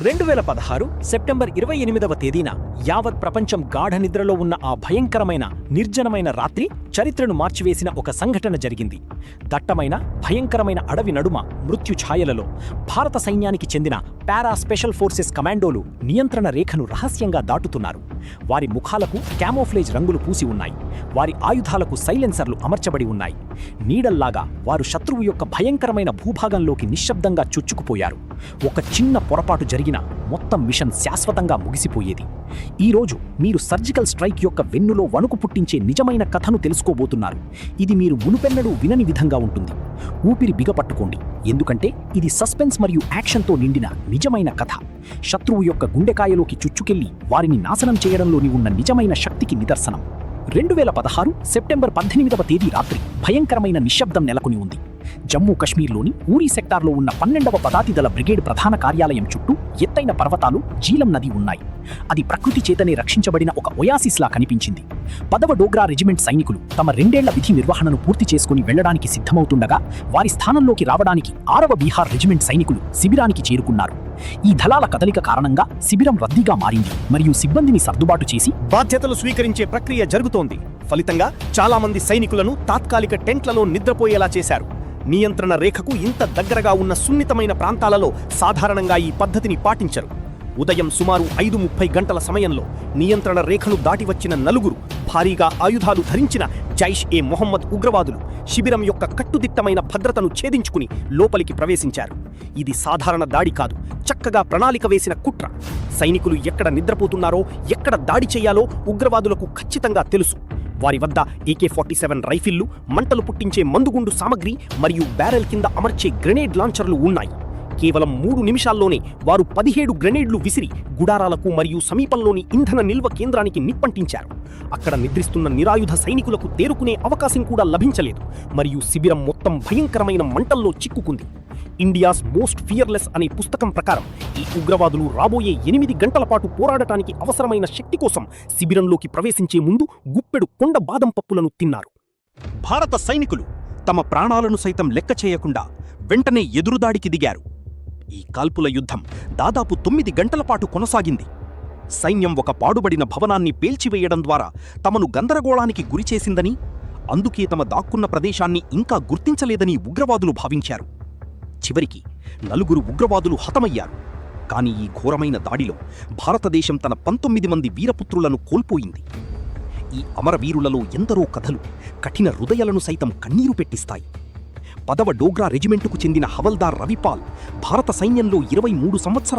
2016 September 28వ తేదీన యావత్ ప్రపంచం గాఢ నిద్రలో ఉన్న ఆ భయంకరమైన నిర్జనమైన రాత్రి చరిత్రను మార్చివేసిన ఒక సంఘటన జరిగింది. దట్టమైన భయంకరమైన అడవి నడుమ మృత్యు ఛాయలలో భారత సైన్యానికి చెందిన పారా స్పెషల్ ఫోర్సెస్ కమాండోలు నియంత్రణ రేఖను రహస్యంగా దాటుతున్నారు. వారి ముఖాలకు క్యామోఫ్లేజ్ రంగులు పూసి ఉన్నాయి. వారి ఆయుధాలకు సైలెన్సర్లు అమర్చబడి ఉన్నాయి. నీడల్లాగా వారు శత్రువు యొక్క భయంకరమైన భూభాగంలోకి నిశ్శబ్దంగా చొచ్చుకుపోయారు. ఒక చిన్న పొరపాటు జరిగినా మొత్తం మిషన్ శాశ్వతంగా ముగిసిపోయేది. ఈరోజు మీరు సర్జికల్ స్ట్రైక్ యొక్క వెన్నులో వణుకు పుట్టించే నిజమైన కథను తెలుసుకోబోతున్నారు. ఇది మీరు మునుపెన్నడూ వినని విధంగా ఉంటుంది. ఊపిరి బిగపట్టుకోండి, ఎందుకంటే ఇది సస్పెన్స్ మరియు యాక్షన్తో నిండిన నిజమైన కథ. శత్రువు యొక్క గుండెకాయలోకి చుచ్చుకెళ్లి వారిని నాశనం చేయడంలోని ఉన్న నిజమైన శక్తికి నిదర్శనం. 2016 సెప్టెంబర్ 18వ తేదీ రాత్రి భయంకరమైన నిశ్శబ్దం నెలకొని ఉంది. జమ్మూ కశ్మీర్లోని ఊరీ సెక్టార్లో ఉన్న 12వ పదాతిదళ బ్రిగేడ్ ప్రధాన కార్యాలయం చుట్టూ ఎత్తైన పర్వతాలు, జీలం నది ఉన్నాయి. అది ప్రకృతి చేతనే రక్షించబడిన ఒక ఒయాసిస్లా కనిపించింది. 10వ డోగ్రా రెజిమెంట్ సైనికులు తమ 2 ఏళ్ల విధి నిర్వహణను పూర్తి చేసుకుని వెళ్లడానికి సిద్ధమవుతుండగా వారి స్థానంలోకి రావడానికి 6వ బీహార్ రెజిమెంట్ సైనికులు శిబిరానికి చేరుకున్నారు. ఈ దళాల కదలిక కారణంగా శిబిరం రద్దీగా మారింది మరియు సిబ్బందిని సర్దుబాటు చేసి బాధ్యతలు స్వీకరించే ప్రక్రియ జరుగుతోంది. ఫలితంగా చాలా మంది సైనికులను తాత్కాలిక టెంట్లలో నిద్రపోయేలా చేశారు. నియంత్రణ రేఖకు ఇంత దగ్గరగా ఉన్న సున్నితమైన ప్రాంతాలలో సాధారణంగా ఈ పద్ధతిని పాటించరు. ఉదయం సుమారు 5:30 గంటల సమయంలో నియంత్రణ రేఖను దాటి వచ్చిన 4 భారీగా ఆయుధాలు ధరించిన జైష్-ఏ మొహమ్మద్ ఉగ్రవాదులు శిబిరం యొక్క కట్టుదిట్టమైన భద్రతను ఛేదించుకుని లోపలికి ప్రవేశించారు. ఇది సాధారణ దాడి కాదు, చక్కగా ప్రణాళిక వేసిన కుట్ర. సైనికులు ఎక్కడ నిద్రపోతున్నారో, ఎక్కడ దాడి చేయాలో ఉగ్రవాదులకు ఖచ్చితంగా తెలుసు. వారి వద్ద AK-47 రైఫిళ్లు, మంటలు పుట్టించే మందుగుండు సామగ్రి మరియు బ్యారెల్ కింద అమర్చే గ్రెనేడ్ లాంచర్లు ఉన్నాయి. కేవలం 3 నిమిషాల్లోనే వారు 17 గ్రెనేడ్లు విసిరి గుడారాలకు మరియు సమీపంలోని ఇంధన నిల్వ కేంద్రానికి నిప్పంటించారు. అక్కడ నిద్రిస్తున్న నిరాయుధ సైనికులకు తేరుకునే అవకాశం కూడా లభించలేదు మరియు శిబిరం మొత్తం భయంకరమైన మంటల్లో చిక్కుకుంది. ఇండియాస్ మోస్ట్ ఫియర్లెస్ అనే పుస్తకం ప్రకారం ఈ ఉగ్రవాదులు రాబోయే 8 గంటల పాటు పోరాడటానికి అవసరమైన శక్తి కోసం శిబిరంలోకి ప్రవేశించే ముందు గుప్పెడు కొండ బాదం పప్పులను తిన్నారు. భారత సైనికులు తమ ప్రాణాలను సైతం లెక్క చేయకుండా వెంటనే ఎదురుదాడికి దిగారు. ఈ కాల్పుల యుద్ధం దాదాపు 9 గంటల పాటు కొనసాగింది. సైన్యం ఒక పాడుబడిన భవనాన్ని పేల్చివేయడం ద్వారా తమను గందరగోళానికి గురిచేసిందని, అందుకే తమ దాక్కున్న ప్రదేశాన్ని ఇంకా గుర్తించలేదని ఉగ్రవాదులు భావించారు. చివరికి 4 ఉగ్రవాదులు హతమయ్యారు. కాని ఈ ఘోరమైన దాడిలో భారతదేశం తన 19 మంది వీరపుత్రులను కోల్పోయింది. ఈ అమరవీరులలో ఎందరో కథలు కఠిన హృదయాలను సైతం కన్నీరు పెట్టిస్తాయి. 10వ డోగ్రా రెజిమెంటుకు చెందిన హవల్దార్ రవిపాల్ భారత సైన్యంలో 23 సంవత్సరాలు